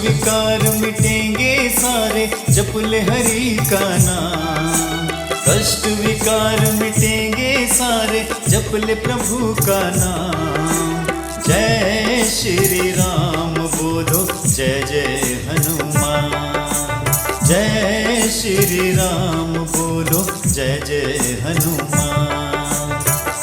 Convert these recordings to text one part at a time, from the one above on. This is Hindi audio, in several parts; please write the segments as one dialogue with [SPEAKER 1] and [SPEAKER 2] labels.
[SPEAKER 1] विकार मिटेंगे सारे, जप ले हरि का नाम। कष्ट विकार मिटेंगे सारे, जप ले प्रभु का नाम। जय श्री राम बोलो, जय जय हनुमान। जय श्री राम बोलो, जय जय हनुमान।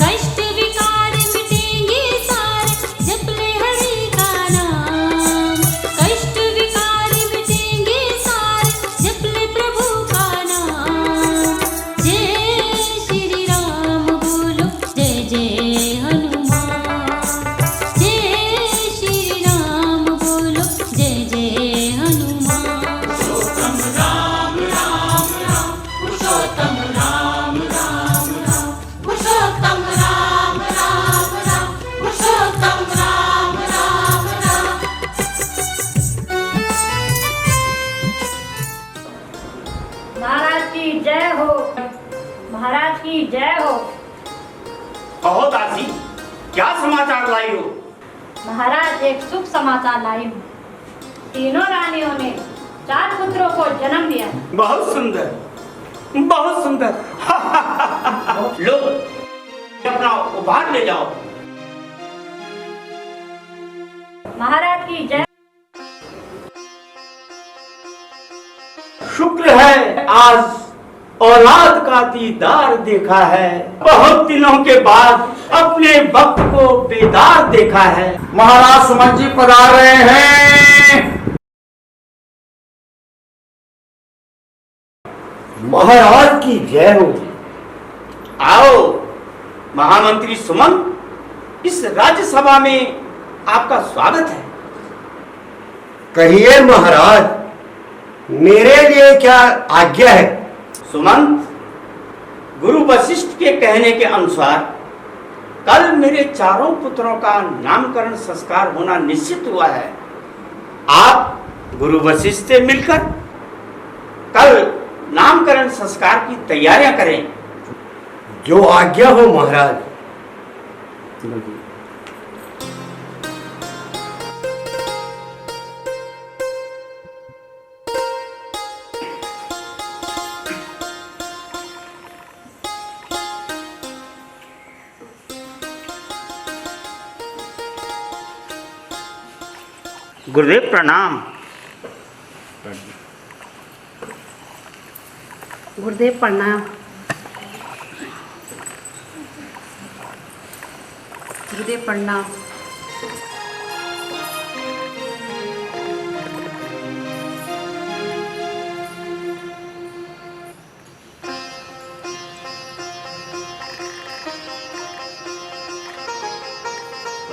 [SPEAKER 2] कष्ट विकार मिटेंगे सारे, जप ले हरि का नाम। कष्ट विकार मिटेंगे सारे, जप ले प्रभु का नाम। जय श्री राम बोलो, जय जय हनुमान। जय श्री राम बोलो, जय जय हनुमान।
[SPEAKER 3] महाराज की जय हो, महाराज की जय हो।
[SPEAKER 4] कहो दासी, क्या समाचार लाई हो?
[SPEAKER 3] महाराज एक शुभ समाचार लाई हूँ। तीनों रानियों ने 4 पुत्रों को जन्म दिया।
[SPEAKER 4] बहुत सुंदर, बहुत सुंदर। लो, अपना उपहार ले जाओ।
[SPEAKER 3] महाराज की जय।
[SPEAKER 4] शुक्र है आज औलाद का दीदार देखा है। बहुत दिनों के बाद अपने वक्त को बेदार देखा है।
[SPEAKER 5] महाराज सुमन जी पधार रहे हैं।
[SPEAKER 6] महाराज की जय हो।
[SPEAKER 4] आओ महामंत्री सुमन, इस राज्यसभा में आपका स्वागत है।
[SPEAKER 6] कहिए महाराज, मेरे लिए क्या आज्ञा है?
[SPEAKER 4] सुमंत, गुरु वशिष्ठ के कहने के अनुसार कल मेरे 4 पुत्रों का नामकरण संस्कार होना निश्चित हुआ है। आप गुरु वशिष्ठ से मिलकर कल नामकरण संस्कार की तैयारियां करें।
[SPEAKER 6] जो आज्ञा हो महाराज।
[SPEAKER 4] गुरुदेव प्रणाम।
[SPEAKER 3] गुरुदेव प्रणाम। गुरुदेव प्रणाम।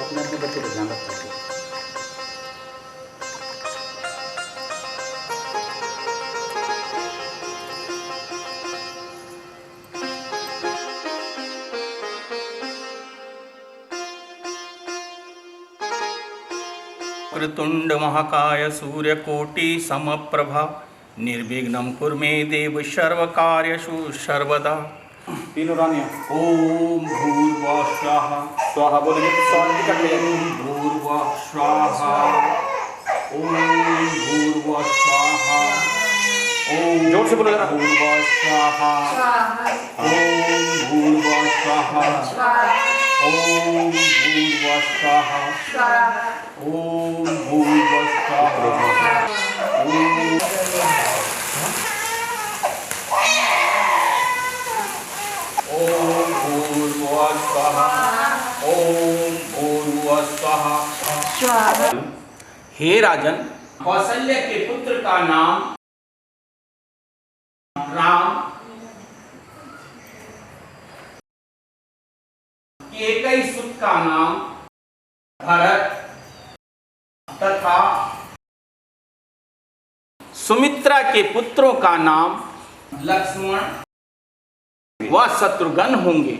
[SPEAKER 4] अपने बच्चे को ध्यान रखो।
[SPEAKER 7] वक्रतुंड महाकाय सूर्यकोटि समप्रभा निर्विघ्नं कुरु मे देव सर्वकार्येषु सर्वदा।
[SPEAKER 5] तीनों रानियां
[SPEAKER 7] ओम भूर्भुवः स्वः।
[SPEAKER 5] स्वाहा बोलेंगे तो स्वाहा कर ले।
[SPEAKER 7] ओम भूर्भुवः स्वः। ओम भूर्भुवः स्वः। ओम
[SPEAKER 5] जोर से बोलो जरा।
[SPEAKER 7] भूर्भुवः स्वः। ओम भूर्भुवः स्वः। ओम भूर्भुवः स्वः। ओम भूर्भुवः स्वः। ओम भूर्भुवः स्वः। ओम भूर्भुवः स्वः। हे राजन, कौशल्य के पुत्र का नाम राम, केकई सुत का नाम भरत तथा सुमित्रा के पुत्रों का नाम लक्ष्मण व शत्रुघ्न होंगे।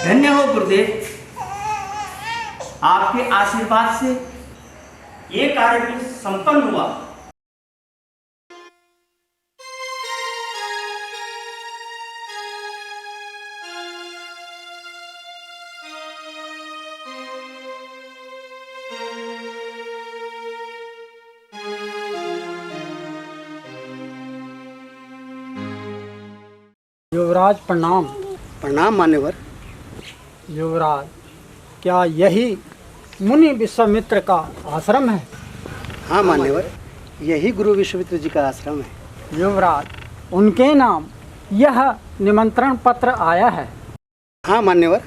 [SPEAKER 4] धन्य हो गुरुदेव, आपके आशीर्वाद से ये कार्य भी संपन्न हुआ।
[SPEAKER 8] युवराज प्रणाम।
[SPEAKER 6] प्रणाम मान्यवर।
[SPEAKER 8] युवराज, क्या यही मुनि विश्वामित्र का आश्रम है?
[SPEAKER 6] हाँ मान्यवर, यही गुरु विश्वामित्र जी का आश्रम है।
[SPEAKER 8] युवराज, उनके नाम यह निमंत्रण पत्र आया है।
[SPEAKER 6] हाँ मान्यवर,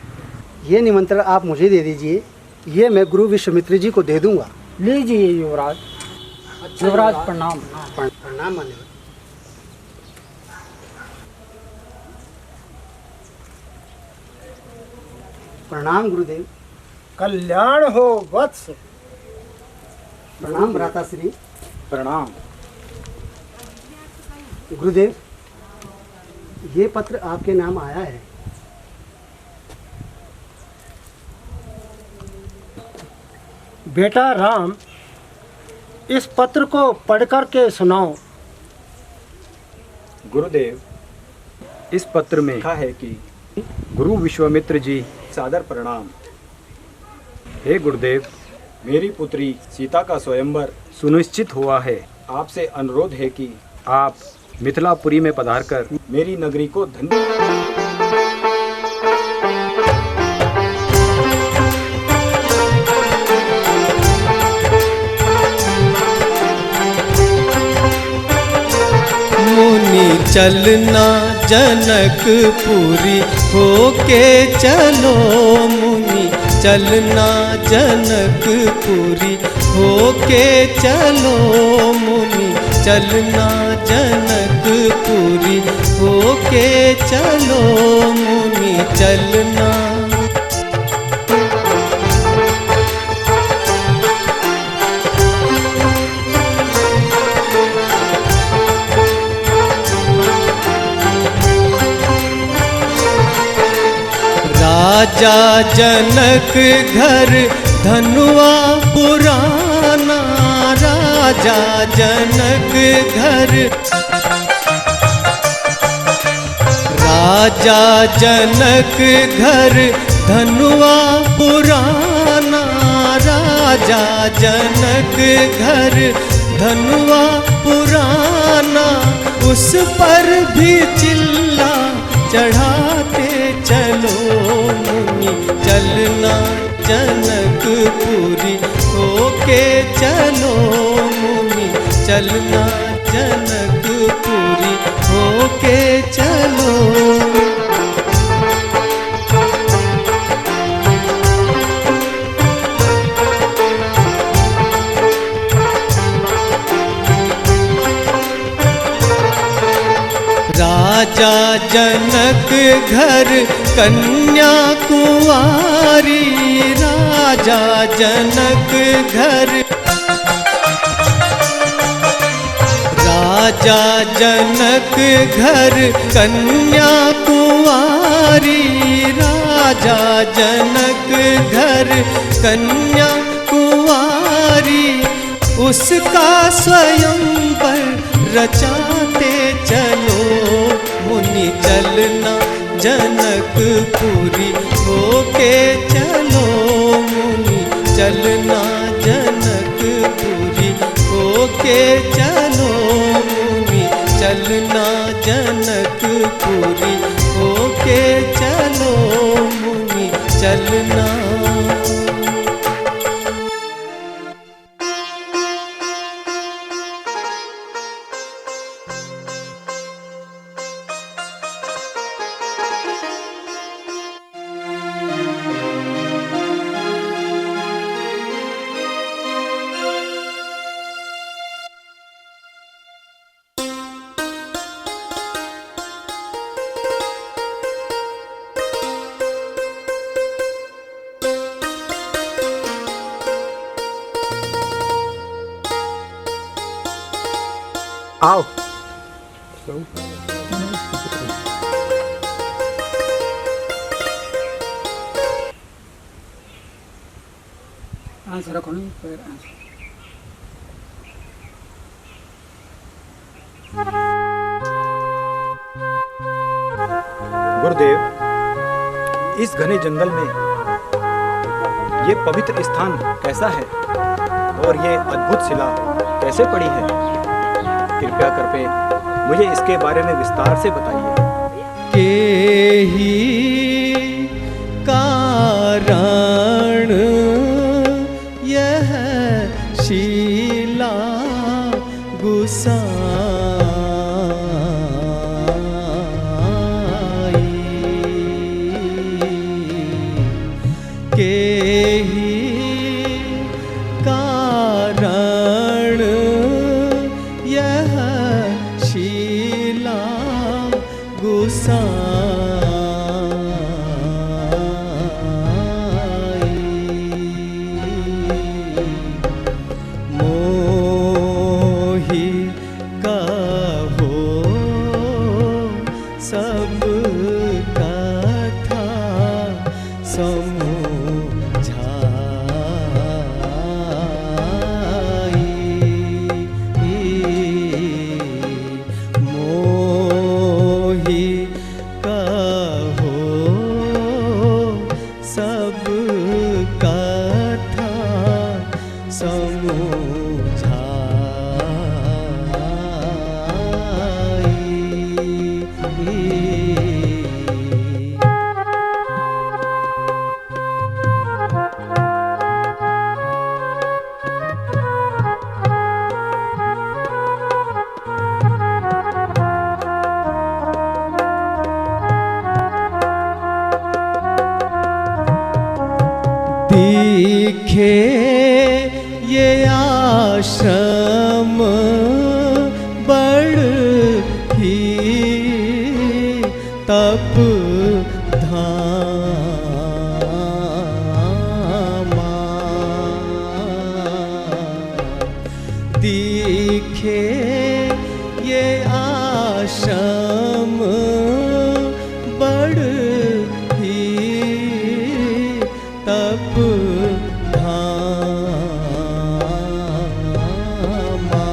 [SPEAKER 6] ये निमंत्रण आप मुझे दे दीजिए, ये मैं गुरु विश्वामित्र जी को दे दूंगा।
[SPEAKER 8] लीजिए युवराज। युवराज प्रणाम।
[SPEAKER 6] प्रणाम मान्यवर। प्रणाम गुरुदेव।
[SPEAKER 8] कल्याण हो वत्स।
[SPEAKER 6] प्रणाम भ्राताश्री।
[SPEAKER 8] प्रणाम।
[SPEAKER 6] गुरुदेव, ये पत्र आपके नाम आया है।
[SPEAKER 8] बेटा राम, इस पत्र को पढ़कर के सुनाओ।
[SPEAKER 9] गुरुदेव, इस पत्र में लिखा है कि गुरु विश्वामित्र जी सादर प्रणाम। हे गुरुदेव, मेरी पुत्री सीता का स्वयंवर सुनिश्चित हुआ है। आपसे अनुरोध है कि आप मिथिलापुरी में पधारकर मेरी नगरी को धन्य।
[SPEAKER 1] मुनि चलना जनकपुरी होके चलो, मुनि चलना जनकपुरी होके चलो, मुनि चलना जनकपुरी होके चलो, मुनि चलना। राजा जनक घर धनुआ पुराना, राजा जनक घर, राजा जनक घर धनुआ पुराना, राजा जनक घर धनुआ पुराना, उस पर भी चिल्ला चढ़ाते चलो, मुनि चलना जनकपुरी होके चलो, मुनि चलना जनकपुरी होके चलो। राजा जनक घर कन्या कुंवारी, राजा जनक घर, राजा जनक घर कन्या कुंवारी, राजा जनक घर कन्या कुंवारी, उसका स्वयंवर रचाते चलो, मुनि चलना जनकपुरी होके चलो, मुनि चलना जनकपुरी होके चलो, मुनि चलना जनकपुरी होके चलो, मुनि चलना।
[SPEAKER 8] आओ। रखो नहीं पैर।
[SPEAKER 9] गुरुदेव, इस घने जंगल में ये पवित्र स्थान कैसा है और ये अद्भुत शिला कैसे पड़ी है? कृपया करके मुझे इसके बारे में विस्तार से बताइए।
[SPEAKER 1] ही कारण यह शीला गुसाई के ही कारण यह शीला गुसाई मोहि कहो सब कथा समुझाई मोहि कहो सब कथा समुझाई। दिखे ये आश्रम बड़ ही तप धामा दिखे ये आश्रम बड़ ही तप धामा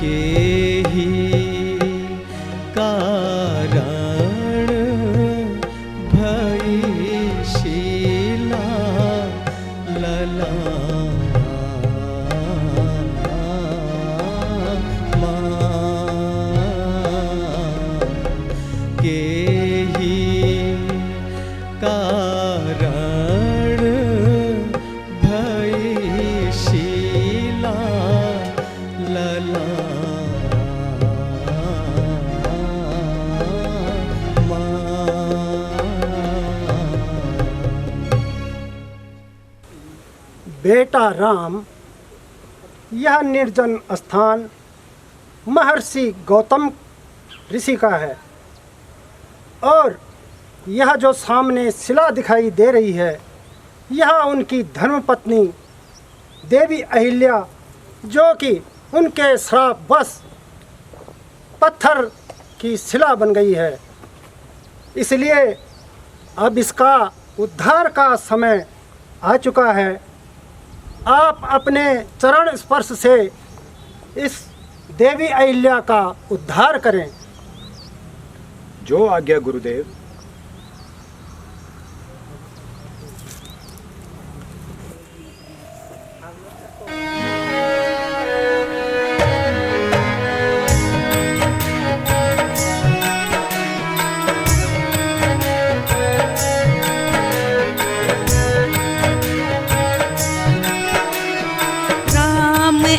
[SPEAKER 1] के ही कारण भई शीला लला के ही कारण भई शीला लला
[SPEAKER 6] बेटा राम, यह निर्जन स्थान महर्षि गौतम ऋषि का है और यह जो सामने शिला दिखाई दे रही है यह उनकी धर्मपत्नी देवी अहिल्या जो कि उनके श्राप बस पत्थर की शिला बन गई है। इसलिए अब इसका उद्धार का समय आ चुका है। आप अपने चरण स्पर्श से इस देवी अहिल्या का उद्धार करें।
[SPEAKER 9] जो आज्ञा गुरुदेव।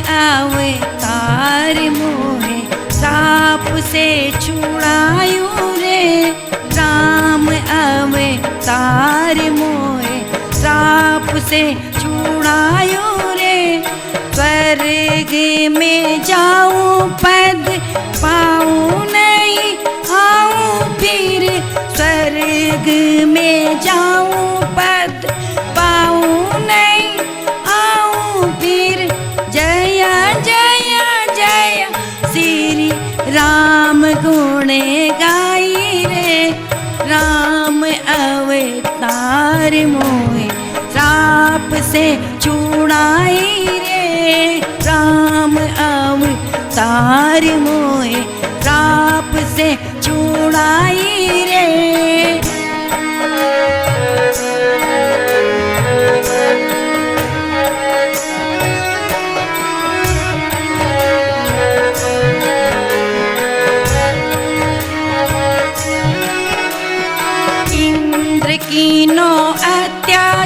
[SPEAKER 10] आवे तार मोहे साप से छुड़ायो रे। राम आवे तार मोहे साप से छुड़ायो रे। स्वर्ग में जाऊं पद पाऊं नहीं आऊं फिर। स्वर्ग में जाऊं पद पाऊं नहीं आऊं फिर। जय जय जय श्री राम गुण गाई रे। राम अवतार मोहे श्राप से छुड़ाई रे। राम अवतार मोहे श्राप से छुड़ाई रे।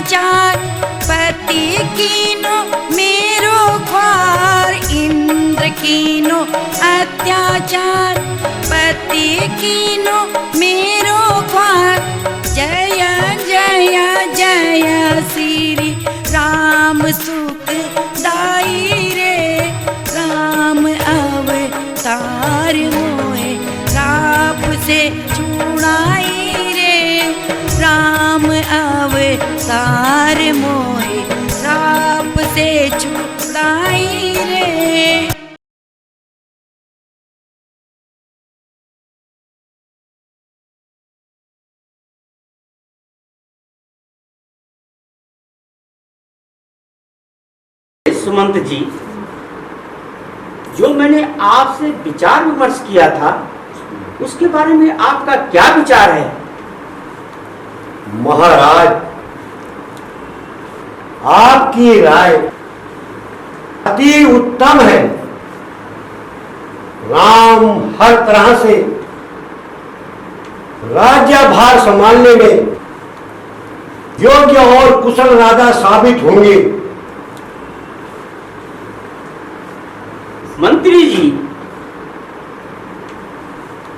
[SPEAKER 10] अत्याचार, पति कीनो मेरो ख्वार, इंद्र कीनो अत्याचार, पति कीनो मेरो ख्वार। जय जय जय श्री राम सुख दाई रे, राम अवतार मोहे राप से छुड़ाई रे, राम अवतार मोहे राप से छुड़ाई रे।
[SPEAKER 4] सुमंत जी, जो मैंने आपसे विचार विमर्श किया था उसके बारे में आपका क्या विचार है?
[SPEAKER 11] महाराज, आपकी राय अति उत्तम है। राम हर तरह से राज्यभार संभालने में योग्य और कुशल राजा साबित होंगे।
[SPEAKER 4] मंत्री जी,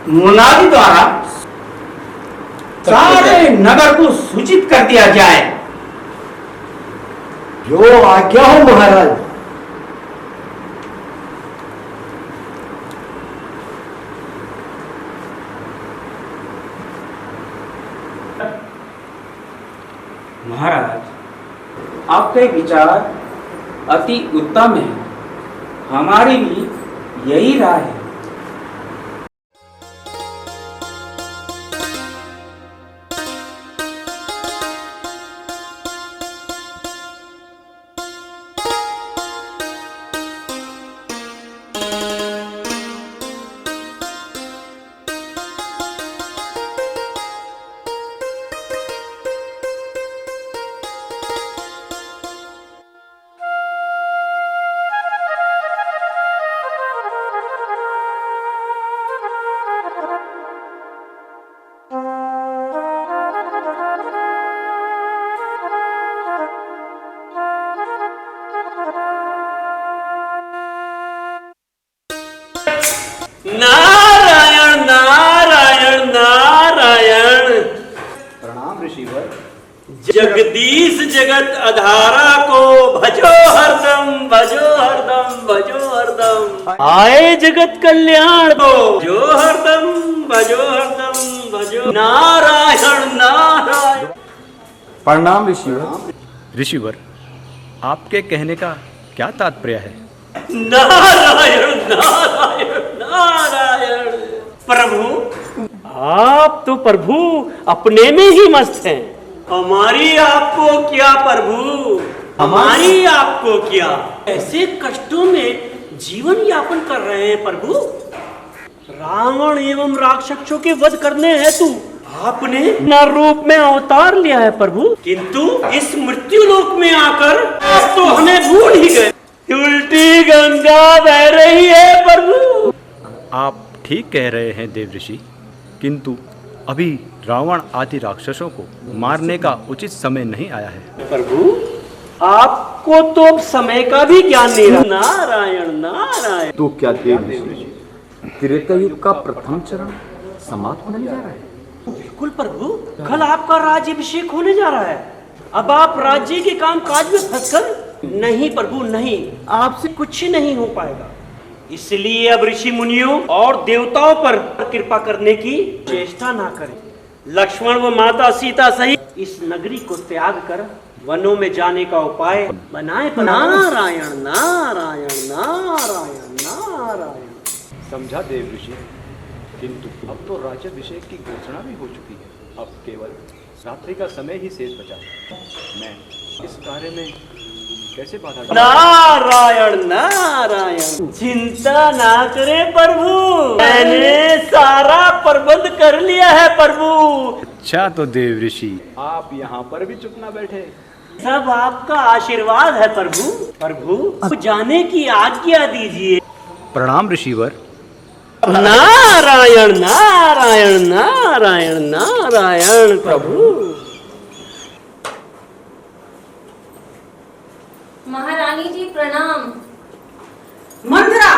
[SPEAKER 4] मुनादी द्वारा सारे नगर को सूचित कर दिया जाए।
[SPEAKER 11] जो आज्ञा हो महाराज।
[SPEAKER 7] महाराज, आपके विचार अति उत्तम है, हमारी भी यही राय है।
[SPEAKER 12] नारायण नारायण नारायण।
[SPEAKER 9] प्रणाम ऋषिवर।
[SPEAKER 12] जगदीश जगत अधारा को भजो हरदम, भजो हरदम, भजो हरदम। आए जगत कल्याण को जो हरदम, भजो हरदम, भजो नारायण नारायण।
[SPEAKER 9] प्रणाम ऋषिवर। ऋषिवर, आपके कहने का क्या तात्पर्य है?
[SPEAKER 12] नारायण नारायण नारायण। प्रभु, आप तो प्रभु अपने में ही मस्त हैं। हमारी आपको क्या प्रभु, हमारी आपको क्या। ऐसे कष्टों में जीवन यापन कर रहे हैं प्रभु। रावण एवं राक्षसों के वध करने हेतु आपने न रूप में अवतार लिया है प्रभु, किंतु इस मृत्यु लोक में आकर आप तो हमें भूल ही गए। उल्टी गंगा बह रही है प्रभु।
[SPEAKER 9] आप ठीक कह रहे हैं देव ऋषि, किंतु अभी रावण आदि राक्षसों को मारने का उचित समय नहीं आया है।
[SPEAKER 12] प्रभु, आपको तो समय का भी ज्ञान नहीं रहा। नारायण नारायण।
[SPEAKER 13] तो क्या देव ऋषि, त्रेता युग का प्रथम चरण समाप्त होने जा रहा है?
[SPEAKER 12] बिल्कुल प्रभु, कल आपका राज्याभिषेक होने जा रहा है। अब आप राज्य के काम काज में फंसकर, नहीं प्रभु नहीं, आपसे कुछ नहीं हो पाएगा। इसलिए अब ऋषि मुनियों और देवताओं पर कृपा करने की चेष्टा ना करें। लक्ष्मण व माता सीता सहित इस नगरी को त्याग कर वनों में जाने का उपाय बनाए। नारायण नारायण नारायण नारायण।
[SPEAKER 9] समझा देव ऋषि, किंतु अब तो राज्याभिषेक की घोषणा भी हो चुकी है। अब केवल रात्रि का समय ही शेष बचा। मैं इस कार्य में कैसे बाधा?
[SPEAKER 12] नारायण नारायण। चिंता ना करे प्रभु, मैंने सारा प्रबंध कर लिया है प्रभु।
[SPEAKER 9] अच्छा तो देव ऋषि, आप यहाँ पर भी चुप ना बैठे।
[SPEAKER 12] सब आपका आशीर्वाद है प्रभु। प्रभु, जाने की आज्ञा दीजिए।
[SPEAKER 9] प्रणाम ऋषिवर।
[SPEAKER 12] नारायण नारायण नारायण नारायण। प्रभु,
[SPEAKER 2] महारानी जी प्रणाम।
[SPEAKER 14] मंथरा,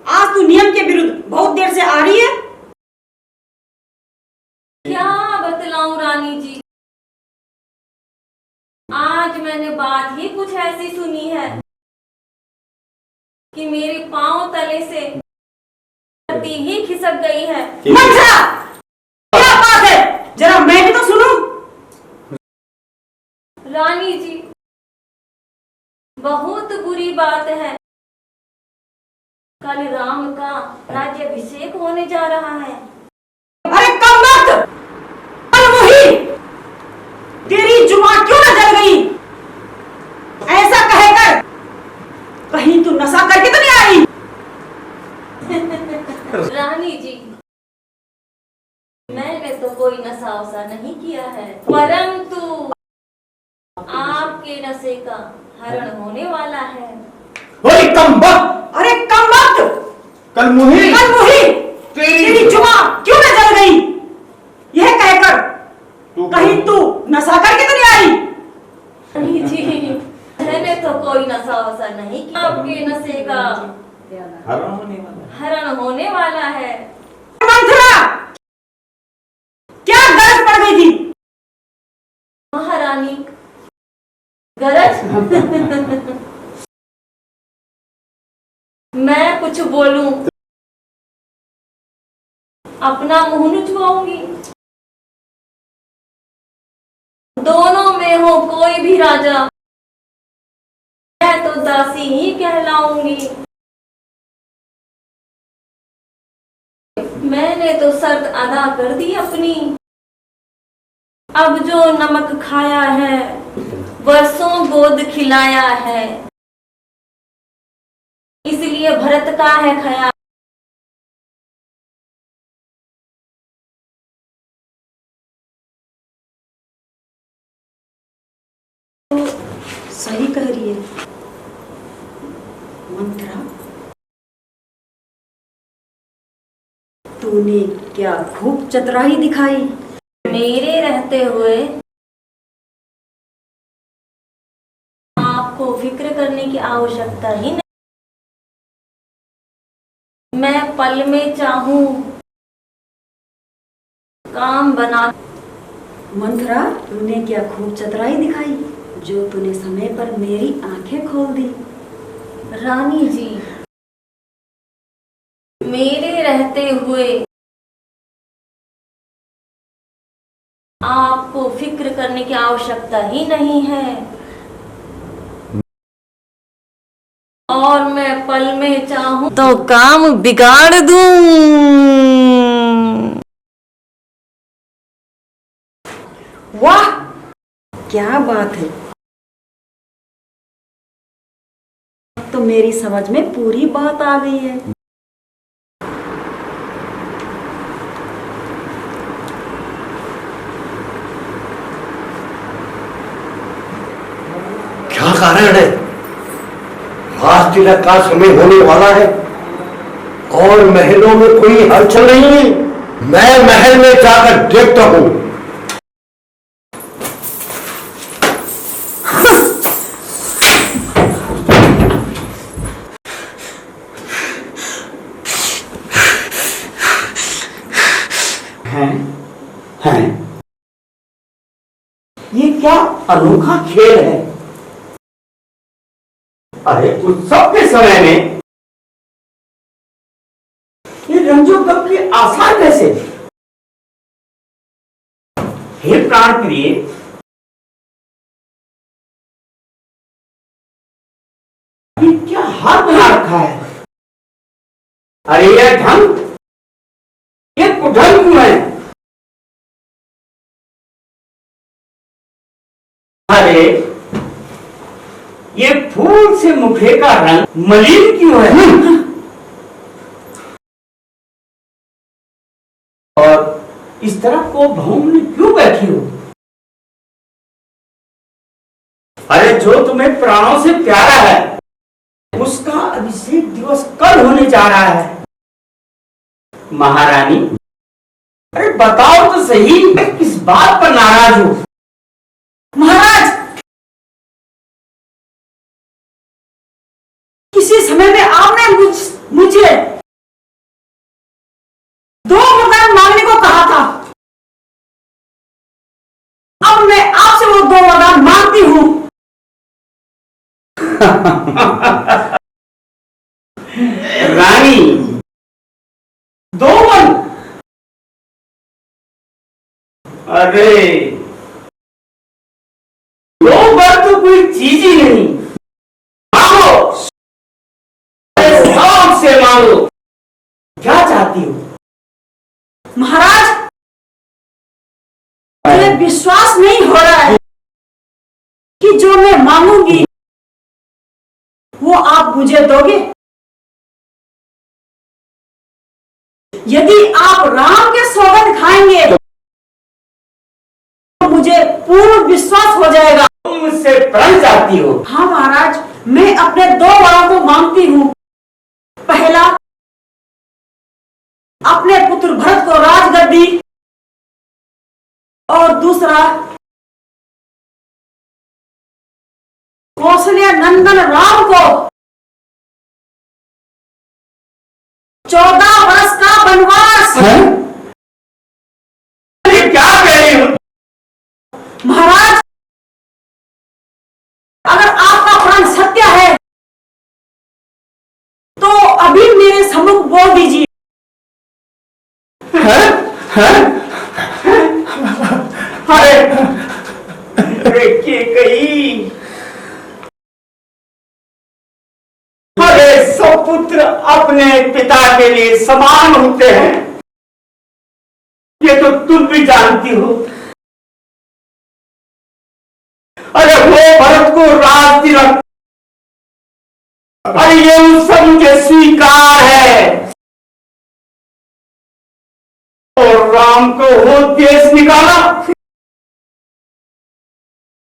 [SPEAKER 14] आज तू नियम के विरुद्ध बहुत देर से आ रही है।
[SPEAKER 2] क्या बतलाऊं रानी जी, आज मैंने बात ही कुछ ऐसी सुनी है कि मेरे पांव तले से धरती ही खिसक गई है।
[SPEAKER 14] मंथरा, क्या बात है, जरा मैं भी तो सुनूं।
[SPEAKER 2] रानी जी, बहुत बुरी बात है। कल राम का राज्याभिषेक होने जा रहा है।
[SPEAKER 14] अरे कम वक्त, कल वही तेरी जुबान क्यों न जल गई? ऐसा कहकर कहीं तू नशा करके तो नहीं आई?
[SPEAKER 2] रानी जी, मैंने तो कोई नशा वसा नहीं किया है, परंतु आपके नशे का हरण होने वाला है।
[SPEAKER 14] अरे कम वक्त,
[SPEAKER 11] कल मुही
[SPEAKER 14] तेरी जुबान क्यों न जल गई? यह कहकर कहीं तू नशा करके तो नहीं आई?
[SPEAKER 2] रानी जी, मैंने तो कोई नशा वसा नहीं किया, आपके नशे का हरण होने वाला है।
[SPEAKER 14] मंथरा, क्या गरज पड़ गई थी?
[SPEAKER 2] महारानी, गरज? मैं कुछ बोलूं, अपना मुंह नुचवाऊंगी। दोनों में हो कोई भी राजा, मैं तो दासी ही कहलाऊंगी। मैंने तो शर्त अदा कर दी अपनी। अब जो नमक खाया है, वर्षों गोद खिलाया है, इसलिए भरत का है ख्याल।
[SPEAKER 14] तो सही कह रही है मंथरा। तूने क्या खूब चतुराई दिखाई।
[SPEAKER 2] मेरे रहते हुए आपको फिक्र करने की आवश्यकता ही नहीं। मैं पल में चाहूं काम बना।
[SPEAKER 14] मंथरा, तूने क्या खूब चतुराई दिखाई, जो तूने समय पर मेरी आंखें खोल दी।
[SPEAKER 2] रानी जी, मेरे रहते हुए आपको फिक्र करने की आवश्यकता ही नहीं है, और मैं पल में चाहूं तो काम बिगाड़ दूं।
[SPEAKER 14] वाह, क्या बात है। तो मेरी समझ में पूरी बात आ गई है।
[SPEAKER 11] क्या कारण है? आज तिलक का समय होने वाला है और महलों में कोई हलचल नहीं है। मैं महल में जाकर देखता हूं।
[SPEAKER 4] हैं? ये क्या अनोखा खेल है? अरे उत्सव के समय में ये रंजोत्सव के आसार कैसे? हे प्राण प्रिय, ये क्या हाथ बना रखा है? अरे ये ढंग, ये कुढंग क्यों है? अरे ये फूल से मुखड़े का रंग मलिन क्यों है? और इस तरह को भौम में क्यों बैठी हो? अरे जो तुम्हें प्राणों से प्यारा है, उसका अभिषेक दिवस कल होने जा रहा है। महारानी, अरे बताओ तो सही, मैं किस बात पर नाराज हूं?
[SPEAKER 14] महाराज,
[SPEAKER 4] रानी, 2 वन? अरे 2 वन तो कोई चीज ही नहीं। मांगो, शौक से मांगो, क्या चाहती हो?
[SPEAKER 14] महाराज, मुझे विश्वास नहीं हो रहा है कि जो मैं मांगूंगी वो आप मुझे दोगे। यदि आप राम के सौगंध खाएंगे तो मुझे पूर्ण विश्वास हो जाएगा।
[SPEAKER 4] तुम मुझसे प्रण चाहती हो?
[SPEAKER 14] हाँ महाराज, मैं अपने 2 वरों को मांगती हूँ। पहला, अपने पुत्र भरत को राजगद्दी, और दूसरा, कौशल्या नंदन राम को 14 वर्ष का वनवास।
[SPEAKER 4] क्या कह रही हो?
[SPEAKER 14] महाराज, अगर आपका प्रण सत्य है तो अभी मेरे सम्मुख बोल दीजिए।
[SPEAKER 4] अरे कहीं, अरे सब पुत्र अपने पिता के लिए समान होते हैं, ये तो तुम भी जानती हो। अरे वो भरत को राज तिलक, अरे ये उसका मुझे स्वीकार है, और राम को वो देश निकाला,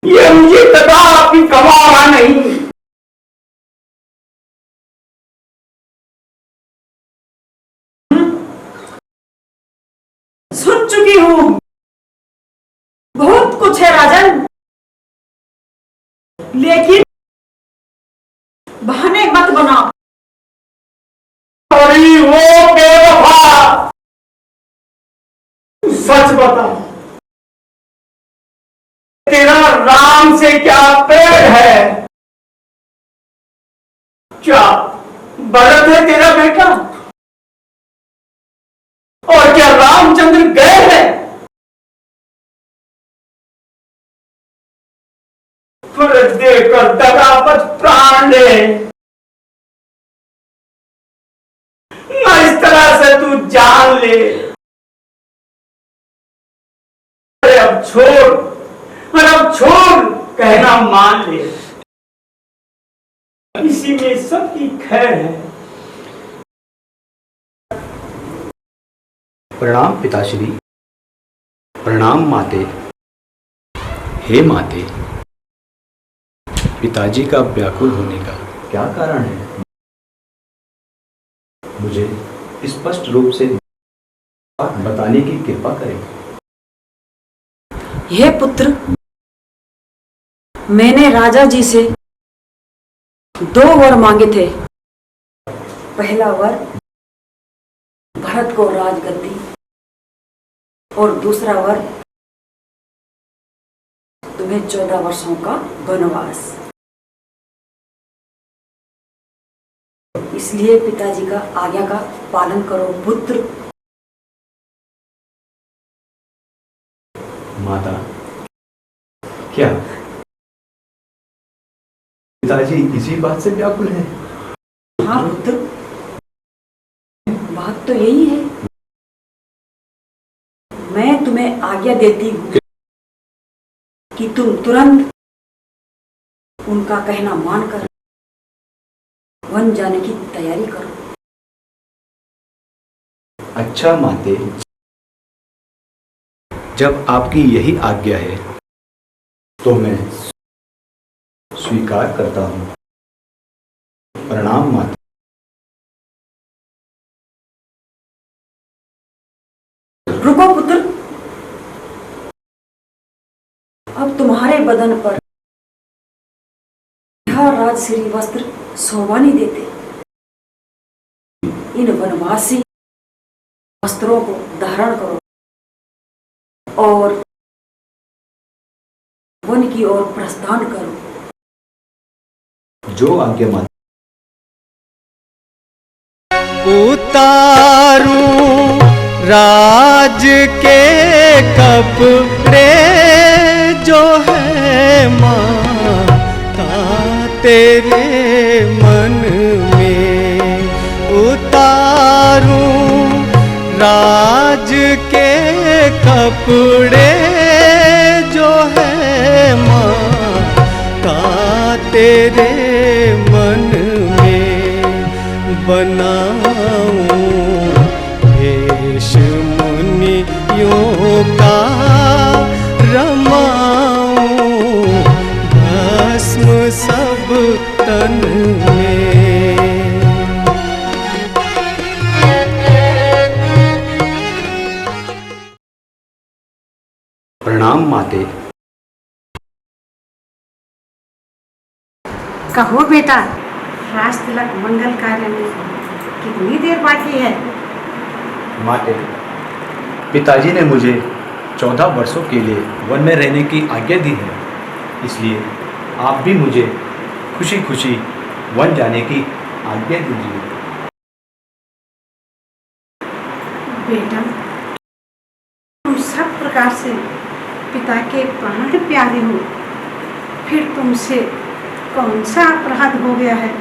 [SPEAKER 4] ये मुझे कदापि गवारा नहीं।
[SPEAKER 14] सुन चुकी हूं, बहुत कुछ है राजन, लेकिन बहाने मत बनाओ।
[SPEAKER 4] अरे वो बेवफा, सच बता, तेरा राम से क्या प्रेम है? क्या भरत है तेरा बेटा? और क्या रामचंद्र गए हैं? फर्ज देकर दगापत प्राण ले, ना इस तरह से तू जान ले। अरे अब छोड़, अरे अब छोड़, कहना मान ले, इसी में सबकी खैर है।
[SPEAKER 9] प्रणाम पिताश्री, प्रणाम माते। हे माते, पिताजी का व्याकुल होने का क्या कारण है? मुझे स्पष्ट रूप से बताने की कृपा करें।
[SPEAKER 14] हे पुत्र, मैंने राजा जी से 2 वर मांगे थे। पहला वर, भरत को राजगद्दी, और दूसरा वर, तुम्हें 14 वर्षों का वनवास। इसलिए पिताजी का आज्ञा का पालन करो पुत्र।
[SPEAKER 9] माता, क्या पिताजी इसी बात से व्याकुल है?
[SPEAKER 14] हाँ पुत्र, बात तो यही है। मैं तुम्हें आज्ञा देती हूँ कि तुम तुरंत उनका कहना मानकर वन जाने की तैयारी करो।
[SPEAKER 9] अच्छा माते, जब आपकी यही आज्ञा है तो मैं स्वीकार करता हूँ। प्रणाम माते।
[SPEAKER 14] रुको पुत्र, अब तुम्हारे बदन पर यह राजश्री वस्त्र शोभा नहीं देते। इन वनवासी वस्त्रों को धारण करो और वन की ओर प्रस्थान करो।
[SPEAKER 9] जो आज्ञा माता।
[SPEAKER 1] उतारूं राज के कपड़े जो है माता तेरे मन में, उतारूं राज के कपड़े जो है माता तेरे मन में, बनाऊं भेष मुनियों का, रमाऊं भस्म सब तन में।
[SPEAKER 9] प्रणाम माते।
[SPEAKER 15] कहो बेटा, राज तिलक मंगल कार्य में कितनी देर बाकी है?
[SPEAKER 9] माते, पिताजी ने मुझे 14 वर्षों के लिए वन में रहने की आज्ञा दी है, इसलिए आप भी मुझे खुशी खुशी वन जाने की आज्ञा दीजिए।
[SPEAKER 15] बेटा, तुम सब प्रकार से पिता के प्राण प्यारे हो, फिर तुमसे कौन सा अपराध हो गया है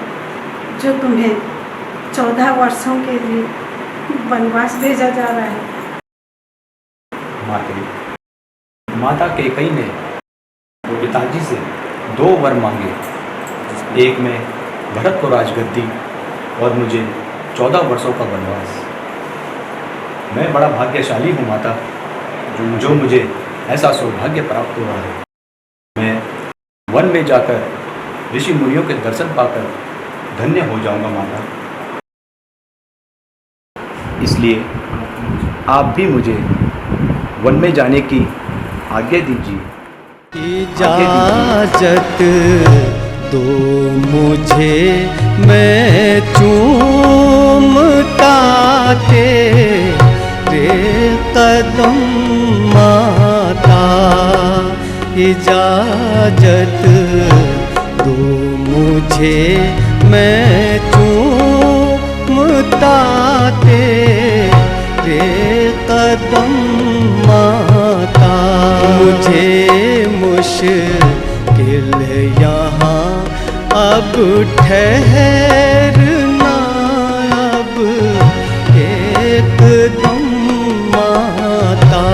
[SPEAKER 15] जो तुम्हें 14 वर्षों के लिए वनवास भेजा जा रहा है?
[SPEAKER 9] माता कैकेयी ने पिताजी से 2 वर मांगे, एक में भरत को राजगद्दी और मुझे 14 वर्षों का वनवास। मैं बड़ा भाग्यशाली हूँ माता, जो मुझे ऐसा सौभाग्य प्राप्त हुआ है। मैं वन में जाकर ऋषि मुनियों के दर्शन पाकर धन्य हो जाऊंगा माता, इसलिए आप भी मुझे वन में जाने की आज्ञा दीजिए।
[SPEAKER 1] इजाजत दो मुझे, मैं चूमता तेरे कदम माता, इजाजत दो मुझे, मैं चूमता तेरे कदम माता, मुझे मुश्किल यहाँ अब ठहरना, अब एकदम माता।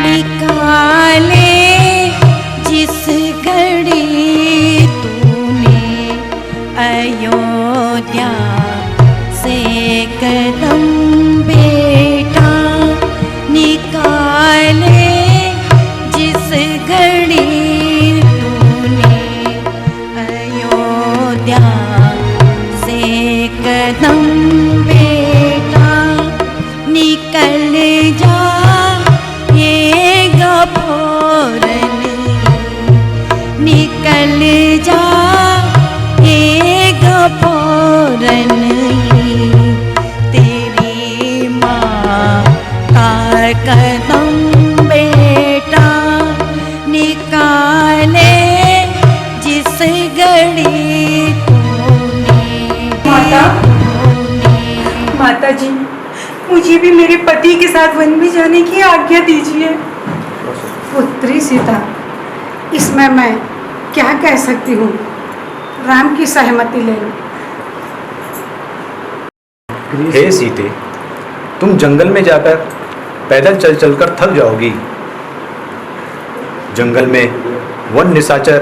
[SPEAKER 10] निकाले जिस घड़ी तूने अयोध्या से कदम बेटा, निकाले जिस घड़ी तूने अयोध्या से कदम बेटा, निकल जा ये गफौरन, निकल जा ये गफौरन, तेरी माँ का कदम बेटा, निकाले जिस घड़ी तूने।
[SPEAKER 15] माता जी, मुझे भी मेरे पति के साथ वन में जाने की आज्ञा दीजिए। पुत्री सीता, इसमें मैं क्या कह सकती हूँ? राम की सहमति ले लो।
[SPEAKER 9] हे सीते, तुम जंगल में जाकर पैदल चल चलकर थक जाओगी। जंगल में वन निशाचर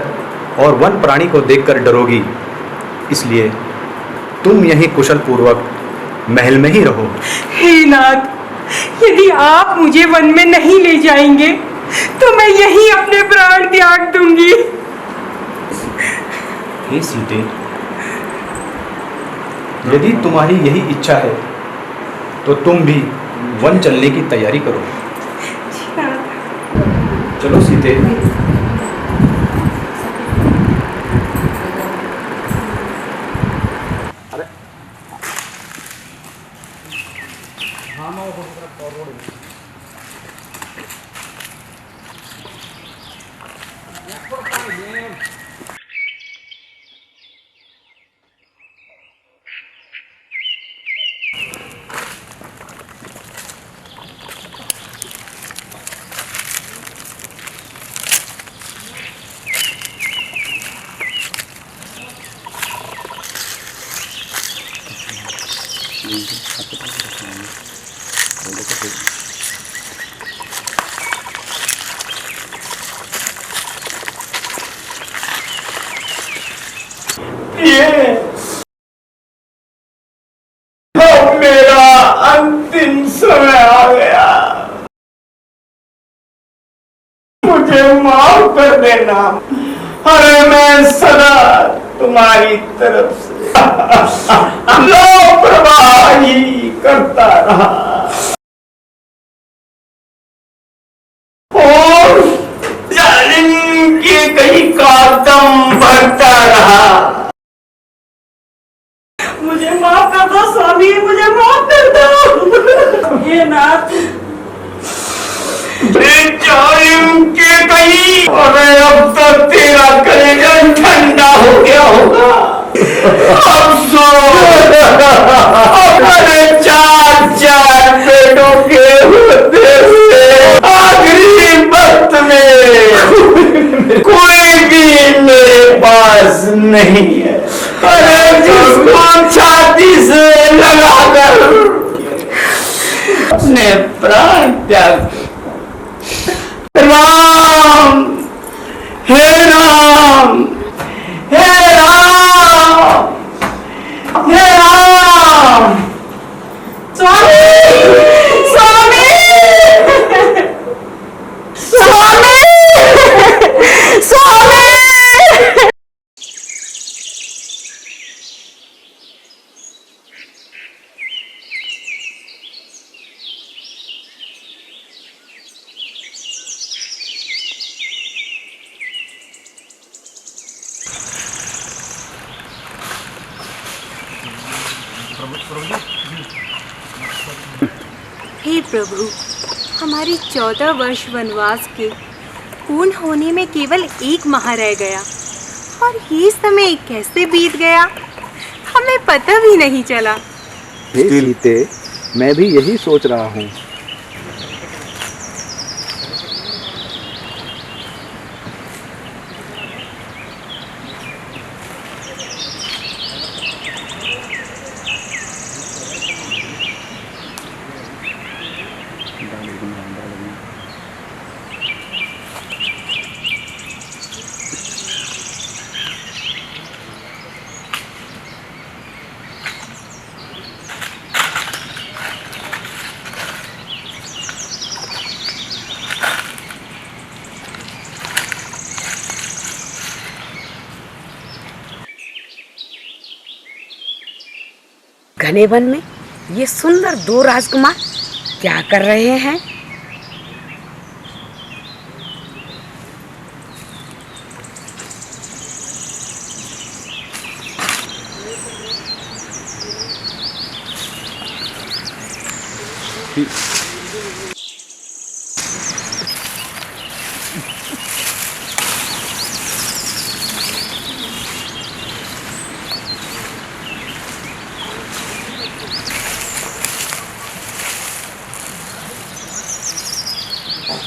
[SPEAKER 9] और वन प्राणी को देखकर डरोगी, इसलिए तुम यहीं कुशल पूर्वक महल में ही रहो।
[SPEAKER 15] हे नाथ, यदि आप मुझे वन में नहीं ले जाएंगे तो मैं यहीं अपने प्राण त्याग दूंगी।
[SPEAKER 9] हे सीते, यदि तुम्हारी यही इच्छा है तो तुम भी वन चलने की तैयारी करो। चलो सीते।
[SPEAKER 4] ये अब मेरा अंतिम समय आ गया, मुझे माफ कर देना। अरे मैं सदा तुम्हारी तरफ से लापरवाही करता रहा और जालिम के कहीं का दम भरता रहा।
[SPEAKER 14] मुझे माफ कर दो स्वामी, मुझे माफ कर दो। हे नाथ,
[SPEAKER 4] जालिम के कहीं, अरे अब तक तेरा कलेजा ठंडा हो गया होगा। अब सो अपने चार पेटों के होते हुए आखिरी वक्त में कोई भी मेरे पास नहीं है। अरे जिसको छाती से लगाकर अपने प्राण त्याग। राम, हे राम, हे राम, हे राम।
[SPEAKER 14] स्वामी, स्वामी, स्वामी, स्वामी।
[SPEAKER 16] हे प्रभु, हमारी 14 वर्ष वनवास के पूर्ण होने में केवल 1 माह रह गया और ये समय कैसे बीत गया हमें पता भी नहीं चला।
[SPEAKER 9] हे सीते, मैं भी यही सोच रहा हूँ।
[SPEAKER 17] घने वन में ये सुंदर 2 राजकुमार क्या कर रहे हैं?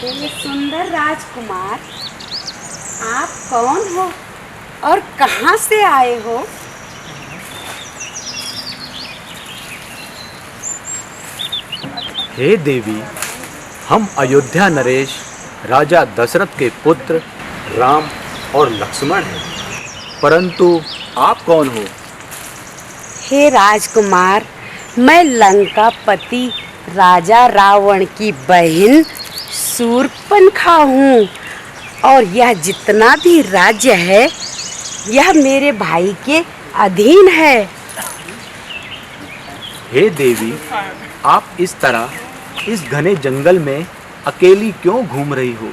[SPEAKER 17] ये सुंदर राजकुमार, आप कौन हो और कहाँ से आए हो?
[SPEAKER 9] हे देवी, हम अयोध्या नरेश राजा दशरथ के पुत्र राम और लक्ष्मण हैं। परंतु आप कौन हो?
[SPEAKER 17] हे राजकुमार, मैं लंकापति राजा रावण की बहन शूर्पणखा हूँ और यह जितना भी राज्य है यह मेरे भाई के अधीन है।
[SPEAKER 9] हे देवी, आप इस तरह इस घने जंगल में अकेली क्यों घूम रही हो?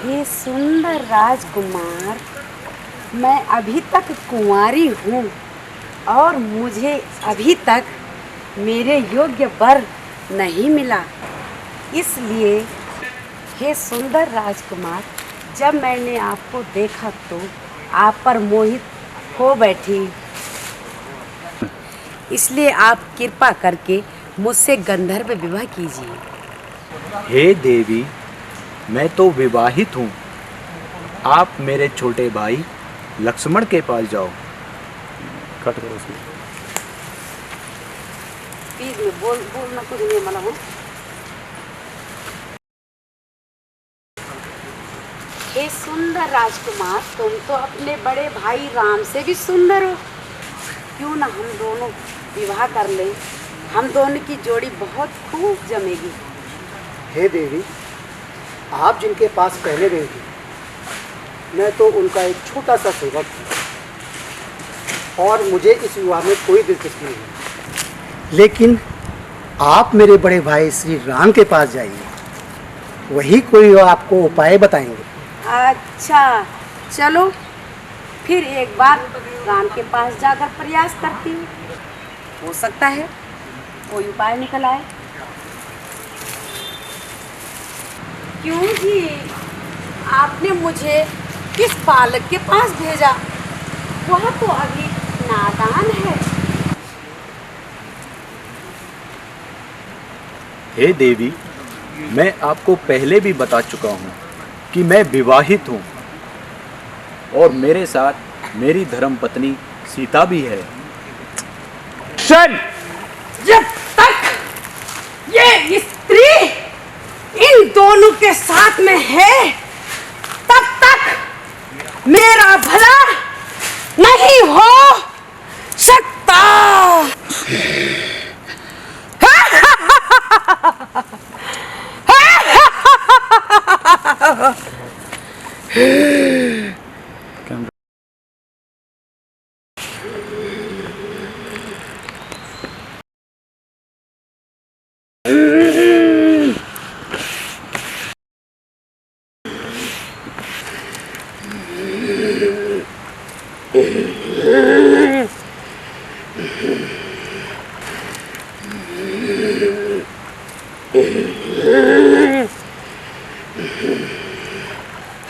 [SPEAKER 17] हे सुंदर राजकुमार, मैं अभी तक कुंवारी हूँ और मुझे अभी तक मेरे योग्य वर नहीं मिला। इसलिए हे सुंदर राजकुमार, जब मैंने आपको देखा तो आप पर मोहित हो बैठी। इसलिए आप कृपा करके मुझसे गंधर्व विवाह कीजिए।
[SPEAKER 9] हे देवी, मैं तो विवाहित हूँ। आप मेरे छोटे भाई लक्ष्मण के पास जाओ। कट करो उसमें।
[SPEAKER 17] बीच में बोलना कुछ नहीं मला हूँ। हे सुंदर राजकुमार, तुम तो अपने बड़े भाई राम से भी सुंदर हो। क्यों ना हम दोनों विवाह कर लें, हम दोनों की जोड़ी बहुत खूब जमेगी।
[SPEAKER 6] हे देवी, आप जिनके पास पहले गई थी, मैं तो उनका एक छोटा सा सेवक हूँ और मुझे इस विवाह में कोई दिलचस्पी नहीं। लेकिन आप मेरे बड़े भाई श्री राम के पास जाइए, वही कोई आपको उपाय बताएंगे।
[SPEAKER 17] अच्छा चलो फिर एक बार राम के पास जाकर प्रयास करती हूँ, हो सकता है कोई उपाय निकल आए। क्यों जी, आपने मुझे किस बालक के पास भेजा? वह तो अभी नादान है।
[SPEAKER 9] हे देवी, मैं आपको पहले भी बता चुका हूँ कि मैं विवाहित हूँ और मेरे साथ मेरी धर्मपत्नी सीता भी है।
[SPEAKER 14] जब तक ये स्त्री इन दोनों के साथ में है, तब तक मेरा भला नहीं हो सकता।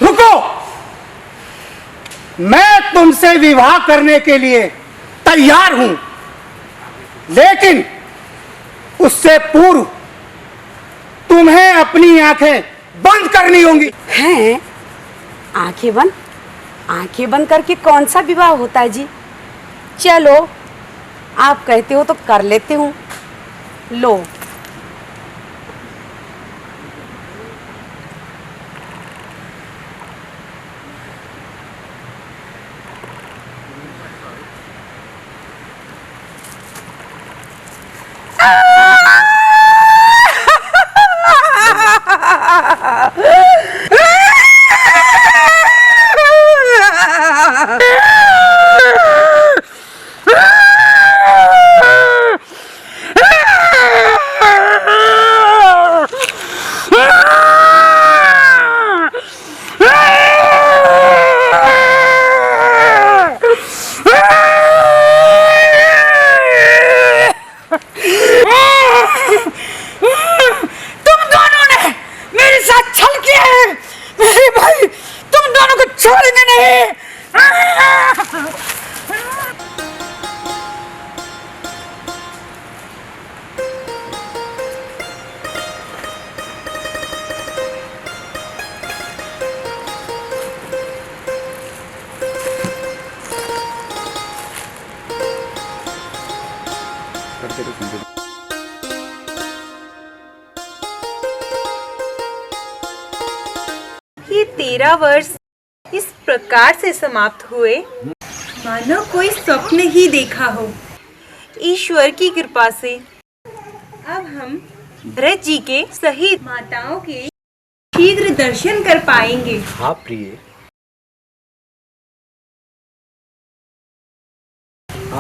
[SPEAKER 6] रुको, मैं तुमसे विवाह करने के लिए तैयार हूं, लेकिन उससे पूर्व तुम्हें अपनी आंखें बंद करनी होंगी।
[SPEAKER 17] हैं? आंखें बंद? आंखें बंद करके कौन सा विवाह होता है जी? चलो आप कहते हो तो कर लेते हूँ। लो।
[SPEAKER 16] ये 13 वर्ष इस प्रकार से समाप्त हुए मानो कोई स्वप्न ही देखा हो। ईश्वर की कृपा से अब हम भरत जी के सहित माताओं के शीघ्र दर्शन कर पाएंगे।
[SPEAKER 9] हाँ प्रिय,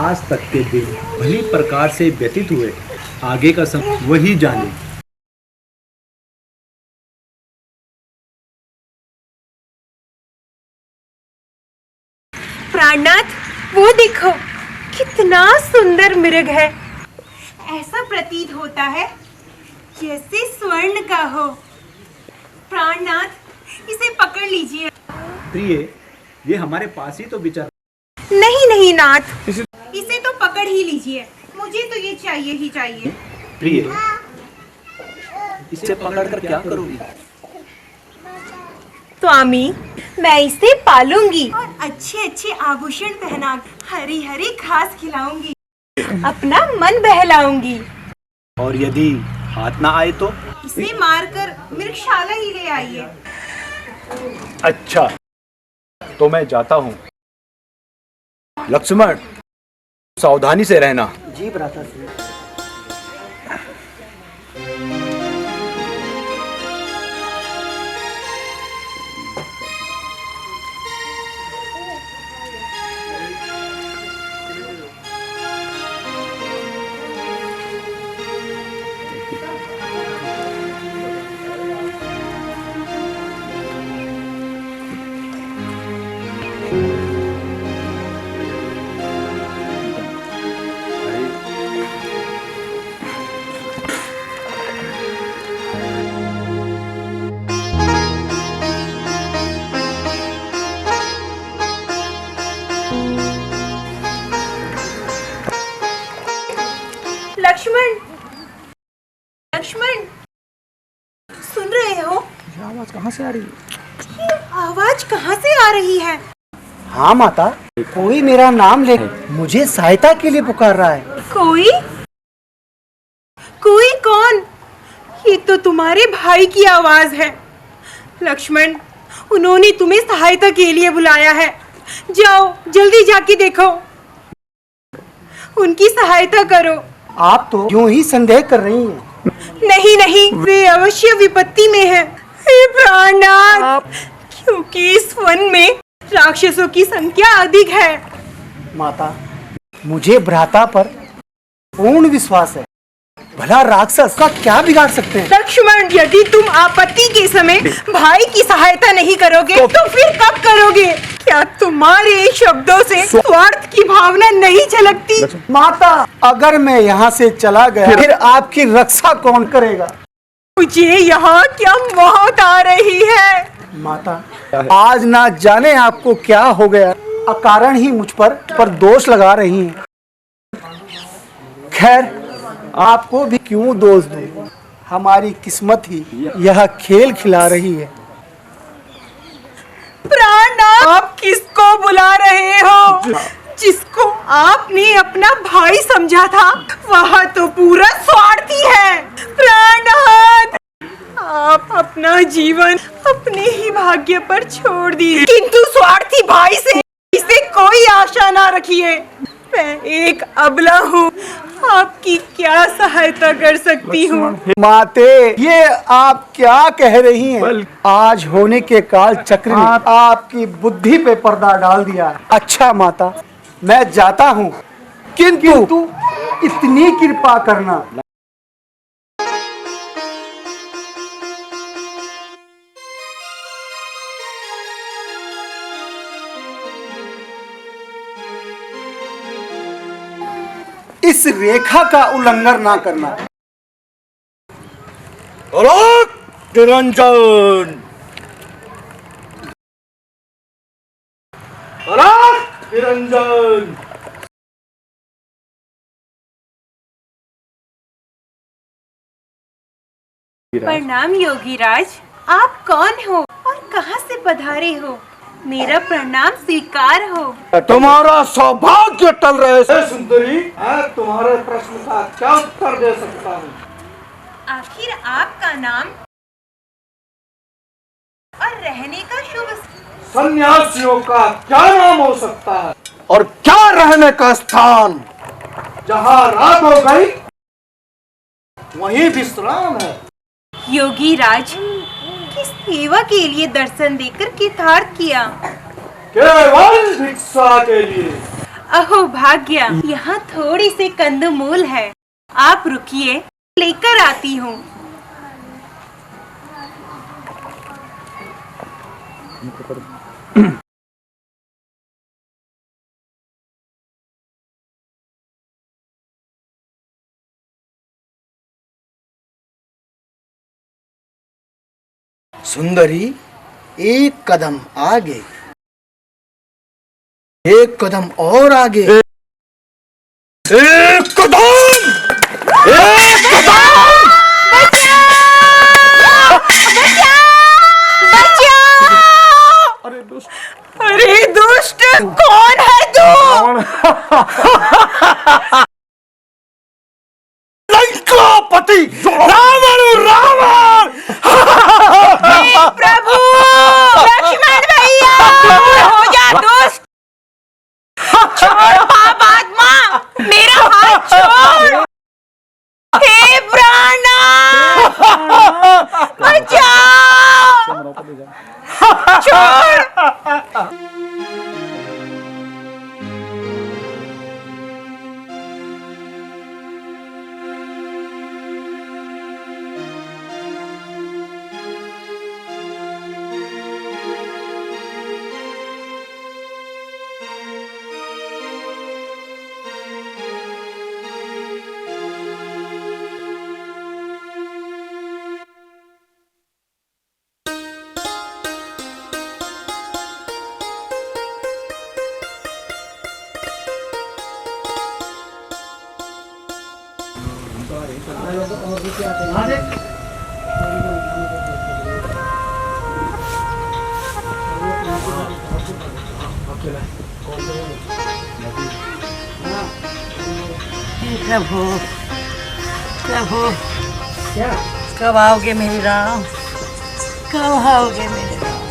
[SPEAKER 9] आज तक के दिन भली प्रकार से व्यतीत हुए, आगे का समय वही जाने।
[SPEAKER 16] प्राणनाथ, वो देखो कितना सुंदर मृग है। ऐसा प्रतीत होता है जैसे स्वर्ण का हो। प्राणनाथ, इसे पकड़ लीजिए।
[SPEAKER 9] प्रिय, ये हमारे पास ही तो विचार।
[SPEAKER 16] नहीं नहीं नाथ, इसे तो पकड़ ही लीजिए। मुझे तो ये चाहिए ही चाहिए।
[SPEAKER 9] प्रिय, इसे पकड़कर क्या करोगी?
[SPEAKER 16] स्वामी, मैं इसे पालूंगी और अच्छे अच्छे आभूषण पहना हरी हरी घास खिलाऊंगी, अपना मन बहलाऊंगी।
[SPEAKER 9] और यदि हाथ ना आए तो?
[SPEAKER 16] इसे मारकर मृगशाला ही ले आइए।
[SPEAKER 9] अच्छा, तो मैं जाता हूँ। लक्ष्मण, सावधानी से रहना।
[SPEAKER 6] जी भ्राता जी।
[SPEAKER 16] लक्ष्मण, लक्ष्मण, सुन रहे हो?
[SPEAKER 6] ये आवाज कहाँ से आ रही है?
[SPEAKER 16] ये आवाज कहाँ से आ रही है?
[SPEAKER 6] हाँ माता, कोई मेरा नाम ले मुझे सहायता के लिए पुकार रहा है।
[SPEAKER 16] कोई? कोई कौन? ये तो तुम्हारे भाई की आवाज है। लक्ष्मण, उन्होंने तुम्हें सहायता के लिए बुलाया है। जाओ, जल्दी जाके देखो, उनकी सहायता करो।
[SPEAKER 6] आप तो यूं ही संदेह कर रही हैं।
[SPEAKER 16] नहीं नहीं, वे अवश्य विपत्ति में है। हे प्राणनाथ, क्योंकि इस वन में राक्षसों की संख्या अधिक है।
[SPEAKER 6] माता, मुझे भ्राता पर पूर्ण विश्वास है। भला राक्षस का क्या बिगाड़ सकते हैं?
[SPEAKER 16] लक्ष्मण, यदि तुम आपत्ति के समय भाई की सहायता नहीं करोगे तो फिर कब करोगे? क्या तुम्हारे शब्दों से स्वार्थ की भावना नहीं झलकती?
[SPEAKER 6] माता, अगर मैं यहाँ से चला गया फिर आपकी रक्षा कौन करेगा?
[SPEAKER 16] मुझे यहाँ क्या मौत आ रही है।
[SPEAKER 6] माता, आज ना जाने आपको क्या हो गया, अकारण ही मुझ पर दोष लगा रही हैं। खैर, आपको भी क्यों दोष दूं? हमारी किस्मत ही यह खेल खिला रही है।
[SPEAKER 16] प्राणनाथ, आप किसको बुला रहे हो? जिसको आपने अपना भाई समझा था वह तो पूरा स्वार्थी है। प्राणनाथ, आप अपना जीवन अपने ही भाग्य पर छोड़ दीजिए, किंतु स्वार्थी भाई से इसे कोई आशा ना रखिए। मैं एक अबला हूँ, आपकी क्या सहायता कर सकती हूँ?
[SPEAKER 6] माते, ये आप क्या कह रही हैं? आज होने के काल चक्र ने आपकी बुद्धि पे पर्दा डाल दिया। अच्छा माता, मैं जाता हूँ, किंतु इतनी कृपा करना, इस रेखा का उल्लंघन ना करना।
[SPEAKER 11] निरंजन, निरंजन।
[SPEAKER 16] प्रणाम योगीराज, आप कौन हो और कहाँ से पधारे हो? मेरा प्रणाम स्वीकार हो।
[SPEAKER 11] तुम्हारा सौभाग्य टल रहे से सुंदरी, तुम्हारे प्रश्न का क्या उत्तर दे सकता हूँ?
[SPEAKER 16] आखिर आपका नाम और रहने का शुभ?
[SPEAKER 11] सन्यासियों का क्या नाम हो सकता है और क्या रहने का स्थान? जहाँ रात हो गई वहीं विश्राम है।
[SPEAKER 16] योगीराज, किस सेवा के लिए दर्शन देकर कृतार्थ किया?
[SPEAKER 11] केवल भिक्षा के लिए।
[SPEAKER 16] अहो भाग्य, यहाँ थोड़ी से कंदमूल है, आप रुकिए, लेकर आती हूँ।
[SPEAKER 6] सुंदरी, एक कदम आगे, एक कदम और आगे,
[SPEAKER 11] एक कदम, एक कदम।
[SPEAKER 16] अरे दुष्ट, कौन है तू?
[SPEAKER 11] लंका
[SPEAKER 10] प्रभु प्रभु कब आओगे मेरे राम, कब आओगे मेरे राम,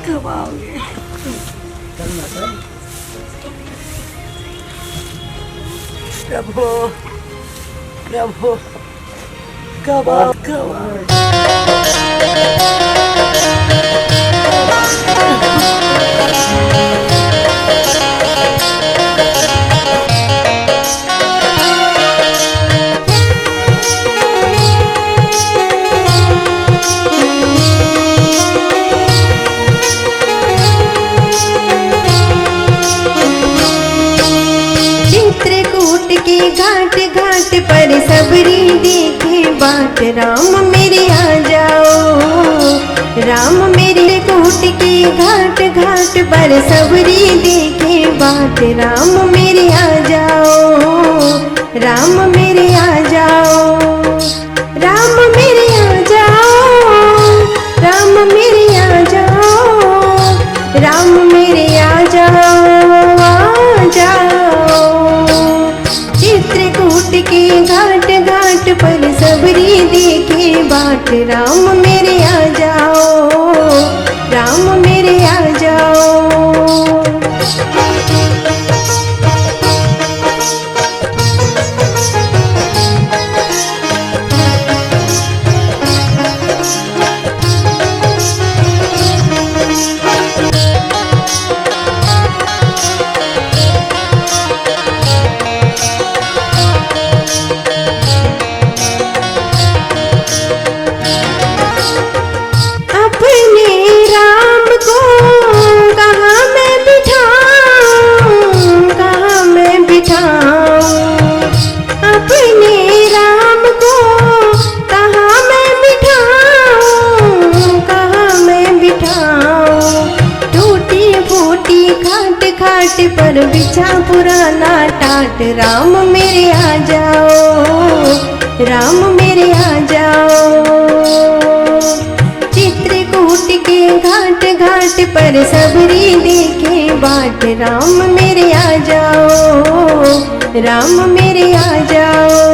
[SPEAKER 10] कब आओगे। प्रभु प्रभु कब आओ, कब आओ।
[SPEAKER 16] घाट घाट पर सबरी देखे बाट, राम मेरे आ जाओ, राम मेरे कोट के घाट घाट पर सबरी देखे बाट, राम मेरे आ जाओ, राम मेरे आ जाओ, राम मेरे आ जाओ, राम मेरे आ जाओ, राम मेरे आ जाओ, आ जाओ। चित्रकूट के घाट घाट पर सबरी देखे बाट, राम मेरे आ जाओ, राम मेरे आ जाओ। पर बिछा पुराना टाट, राम मेरे आ जाओ, राम मेरे आ जाओ। चित्रकूट के घाट घाट पर सबरी देखे बाट, राम मेरे आ जाओ, राम मेरे आ जाओ।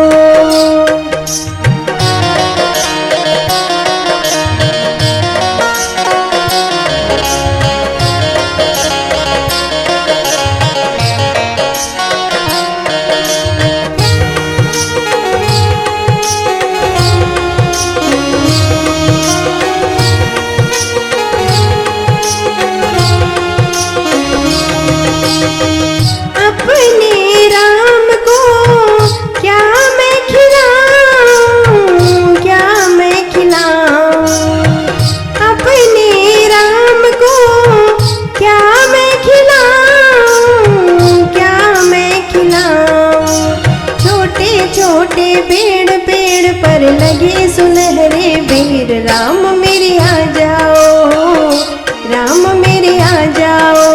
[SPEAKER 16] लगे सुनहरे बेर, राम मेरे आ जाओ, राम मेरे आ जाओ।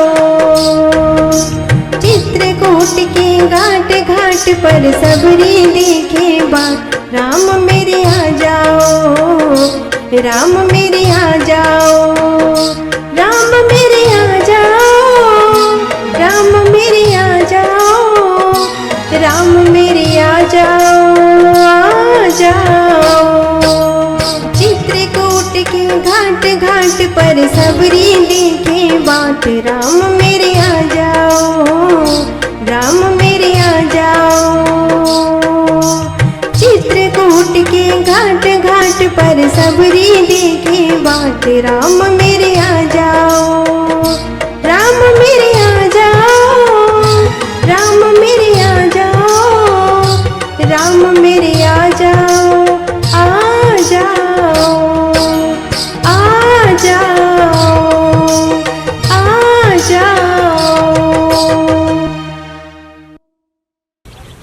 [SPEAKER 16] चित्रकूट के घाट घाट पर सबरी देखे बाट, राम मेरे आ जाओ, राम मेरे आ जाओ, राम मेरे आ जाओ, राम मेरे आ जाओ, राम मेरे आ जाओ, आ जाओ। चित्रकूट के घाट घाट पर सबरी देखे बाट, राम मेरे आ जाओ, राम मेरे आ जाओ। चित्रकूट के घाट घाट पर सबरी देखे बाट, राम मेरे आ जाओ, राम मेरे आ जाओ, राम मेरे आ जाओ, राम मेरे आ जाओ, आ जाओ, आ जाओ, आ जाओ।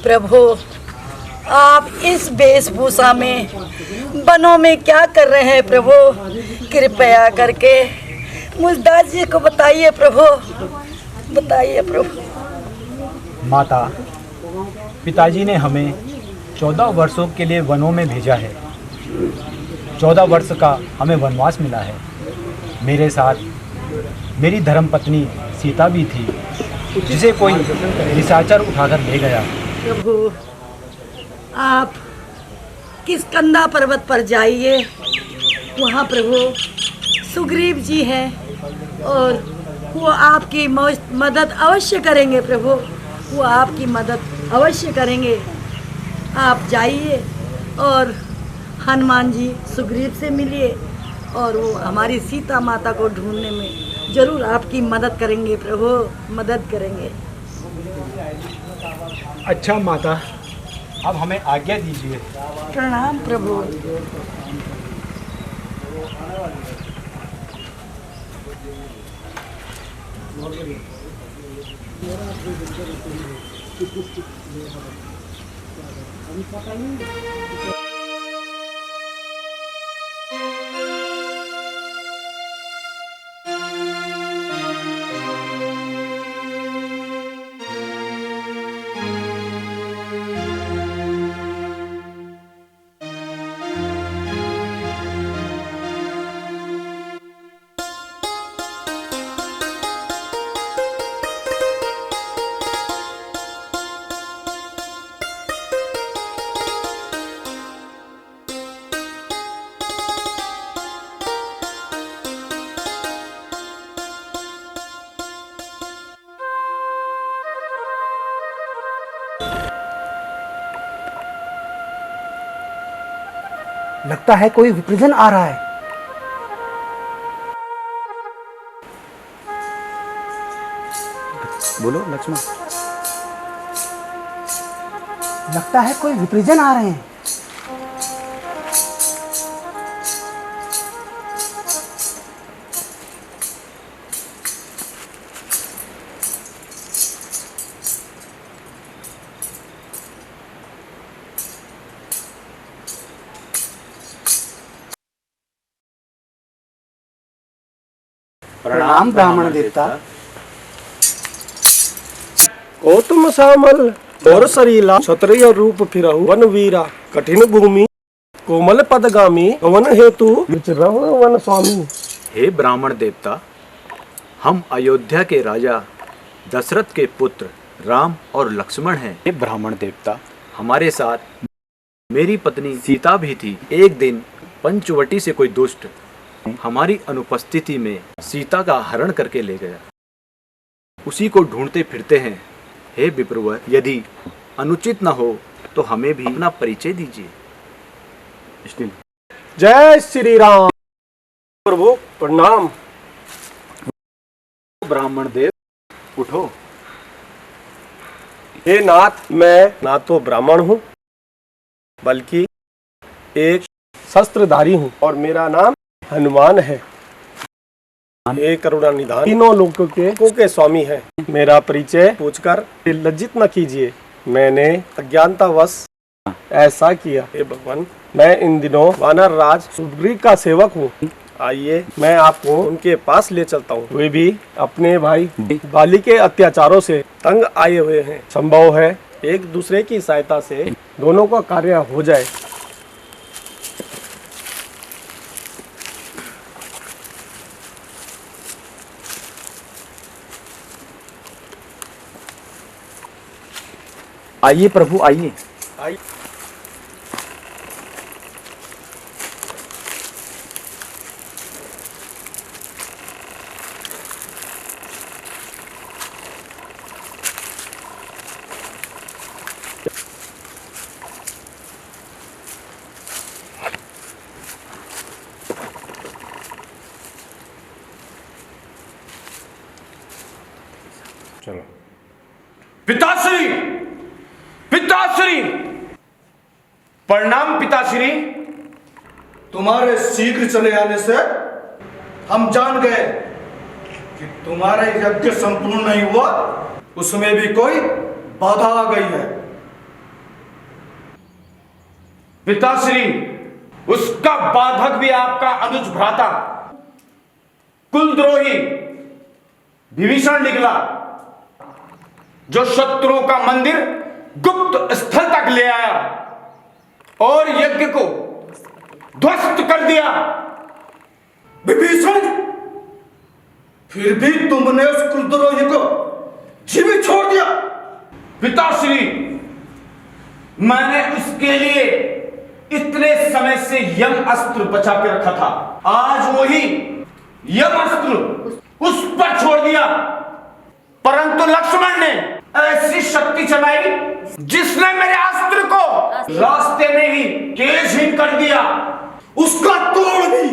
[SPEAKER 10] प्रभु आप इस वेशभूषा में वनों में क्या कर रहे हैं प्रभु? कृपया करके मुझ दास जी को बताइए प्रभु, बताइए प्रभु।
[SPEAKER 9] माता, पिताजी ने हमें 14 वर्षों के लिए वनों में भेजा है। 14 वर्ष का हमें वनवास मिला है। मेरे साथ मेरी धर्मपत्नी सीता भी थी, जिसे कोई निशाचर उठाकर ले गया।
[SPEAKER 10] प्रभु, आप किष्किंधा पर्वत पर जाइए। वहाँ प्रभु सुग्रीव जी हैं और वो आपकी मदद अवश्य करेंगे। प्रभु, वो आपकी मदद अवश्य करेंगे। आप जाइए और हनुमान जी सुग्रीव से मिलिए और वो हमारी सीता माता को ढूंढने में जरूर आपकी मदद करेंगे। प्रभु, मदद करेंगे।
[SPEAKER 9] अच्छा माता, अब हमें आज्ञा दीजिए।
[SPEAKER 10] प्रणाम प्रभु।
[SPEAKER 6] लगता है कोई विप्रजन आ रहा है।
[SPEAKER 9] बोलो लक्ष्मण।
[SPEAKER 6] लगता है कोई विप्रजन आ रहे हैं। प्रणाम ब्राह्मण देवता।
[SPEAKER 18] गौतम सामल और सरीला क्षत्रिय रूप फिरहु वन वीरा कठिन भूमि कोमल पदगामी वन हेतु विचरव वन स्वामी।
[SPEAKER 9] हे ब्राह्मण देवता, हम अयोध्या के राजा दशरथ के पुत्र राम और लक्ष्मण हैं। हे ब्राह्मण देवता, हमारे साथ मेरी पत्नी सीता भी थी। एक दिन पंचवटी से कोई दुष्ट हमारी अनुपस्थिति में सीता का हरण करके ले गया। उसी को ढूंढते फिरते हैं। हे विप्रवर, यदि अनुचित न हो तो हमें भी अपना परिचय दीजिए।
[SPEAKER 18] जय श्री राम। प्रभु प्रणाम।
[SPEAKER 9] ब्राह्मण देव, उठो।
[SPEAKER 18] हे नाथ, मैं ना तो ब्राह्मण हूँ बल्कि एक शस्त्रधारी हूँ और मेरा नाम हनुमान है। एक करुणा निधान तीनों लोगों के स्वामी है। मेरा परिचय पूछकर लज्जित न कीजिए। मैंने अज्ञानतावश ऐसा किया। हे भगवान, मैं इन दिनों वानर राज सुग्रीव का सेवक हूँ। आइए मैं आपको उनके पास ले चलता हूँ। वे भी अपने भाई बाली के अत्याचारों से तंग आए हुए हैं। संभव है एक दूसरे की सहायता से दोनों का कार्य हो जाए।
[SPEAKER 9] आइए प्रभु, आइए।
[SPEAKER 18] चलो। पिताश्री, पिताश्री,
[SPEAKER 19] प्रणाम पिताश्री। तुम्हारे शीघ्र चले आने से हम जान गए कि तुम्हारा यज्ञ संपूर्ण नहीं हुआ, उसमें भी कोई बाधा आ गई है। पिताश्री, उसका बाधक भी आपका अनुज भ्राता कुलद्रोही विभीषण निकला, जो शत्रुओं का मंदिर गुप्त स्थल तक ले आया
[SPEAKER 5] और यज्ञ को ध्वस्त कर दिया।
[SPEAKER 19] विभीषण, फिर भी तुमने उस कुलद्रोही को जीवित छोड़ दिया।
[SPEAKER 5] पिताश्री, मैंने उसके लिए इतने समय से यम अस्त्र बचा के रखा था। आज वही यम अस्त्र उस पर छोड़ दिया, परंतु लक्ष्मण ने ऐसी शक्ति चलाई जिसने मेरे अस्त्र को रास्ते में ही केशहीन कर दिया।
[SPEAKER 19] उसका तोड़ भी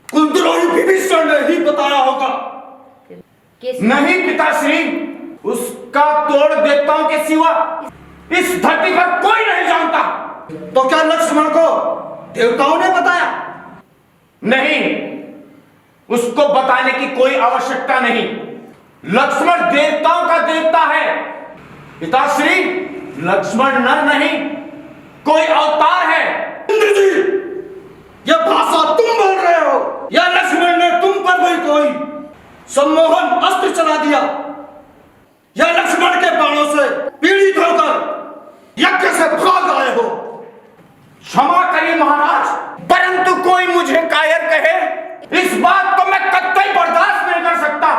[SPEAKER 19] कुलद्रोही विभीषण ने ही बताया होगा।
[SPEAKER 5] नहीं पिताश्री, उसका तोड़ देवताओं के सिवा इस धरती पर कोई नहीं जानता।
[SPEAKER 19] तो क्या लक्ष्मण को देवताओं ने बताया?
[SPEAKER 5] नहीं, उसको बताने की कोई आवश्यकता नहीं। लक्ष्मण देवताओं का देवता है। पिताश्री, लक्ष्मण नर नहीं, कोई अवतार है।
[SPEAKER 19] इंद्र जी, यह भाषा तुम बोल रहे हो या लक्ष्मण ने तुम पर भी कोई सम्मोहन अस्त्र चला दिया? या लक्ष्मण के बाणों से पीड़ित होकर यज्ञ से भाग आए हो?
[SPEAKER 5] क्षमा करिए महाराज, परंतु कोई मुझे कायर कहे, इस बात को मैं कतई बर्दाश्त नहीं कर सकता।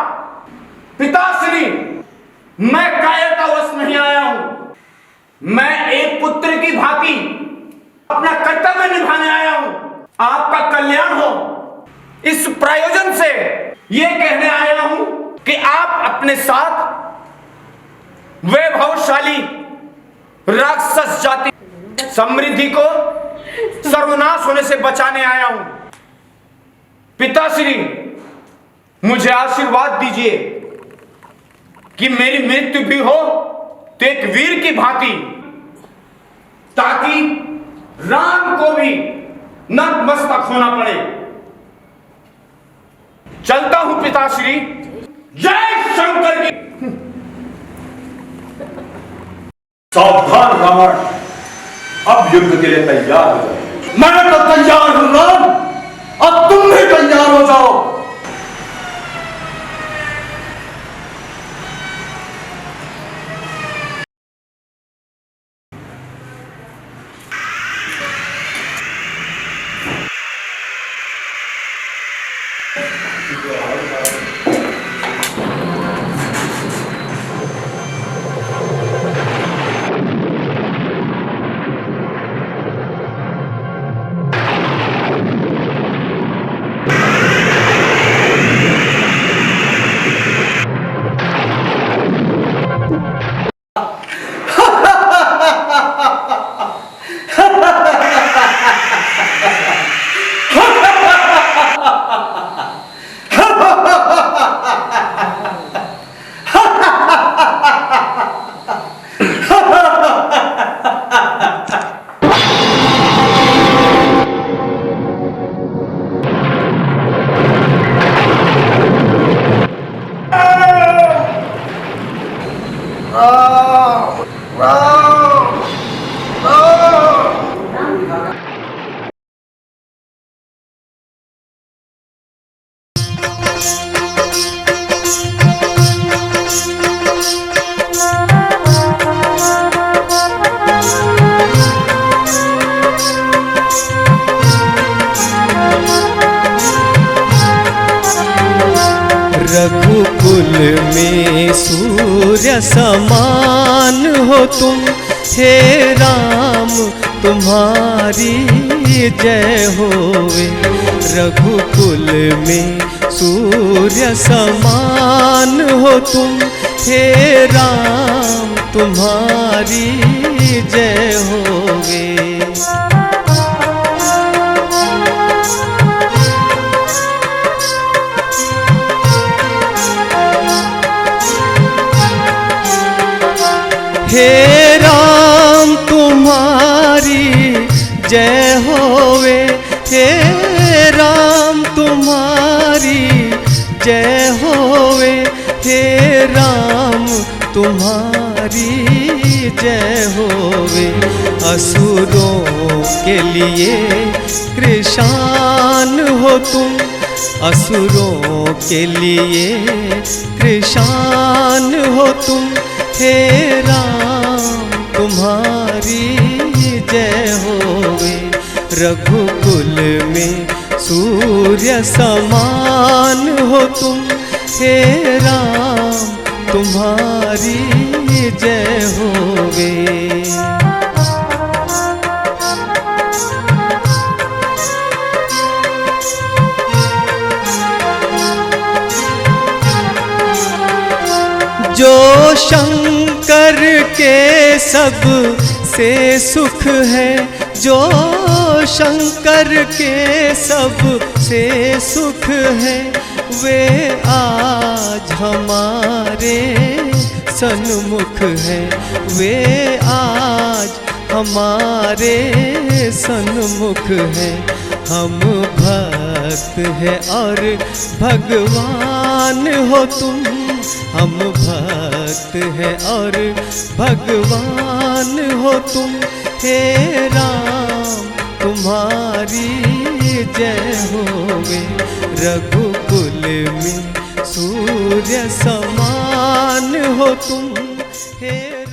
[SPEAKER 5] पिताश्री, मैं कायरतावश नहीं आया हूं। मैं एक पुत्र की भांति अपना कर्तव्य निभाने आया हूं। आपका कल्याण हो, इस प्रयोजन से यह कहने आया हूं कि आप अपने साथ वैभवशाली राक्षस जाति समृद्धि को सर्वनाश होने से बचाने आया हूं। पिताश्री, मुझे आशीर्वाद दीजिए कि मेरी मृत्यु भी हो तो एक वीर की भांति, ताकि राम को भी नतमस्तक होना पड़े। चलता हूं पिताश्री। जय शंकर की।
[SPEAKER 18] सावधान रावण, अब युद्ध के लिए तैयार हो जाओ।
[SPEAKER 19] मैं तो तैयार हूं राम, अब तुम भी तैयार हो जाओ।
[SPEAKER 1] रघुकुल में सूर्य समान हो तुम, हे राम तुम्हारी जय होवे। रघुकुल में सूर्य समान हो तुम, हे राम तुम्हारी जय होवे। हे राम तुम्हारी जय होवे, हे राम तुम्हारी जय होवे, हे राम तुम्हारी जय होवे। असुरों के लिए कृशान हो तुम, असुरों के लिए कृशान हो तुम, हे राम तुम्हारी जय हो। रघुकुल में सूर्य समान हो तुम। हे राम तुम्हारी जय होवे। जो शंकर के सब से सुख है, जो शंकर के सब से सुख है, वे आज हमारे सन्मुख है, वे आज हमारे सन्मुख है। हम भक्त है और भगवान हो तुम, हम भक्त है और भगवान हो तुम। हे राम तुम्हारी जय होवे। रघुकुल में सूर्य समान हो तुम। हे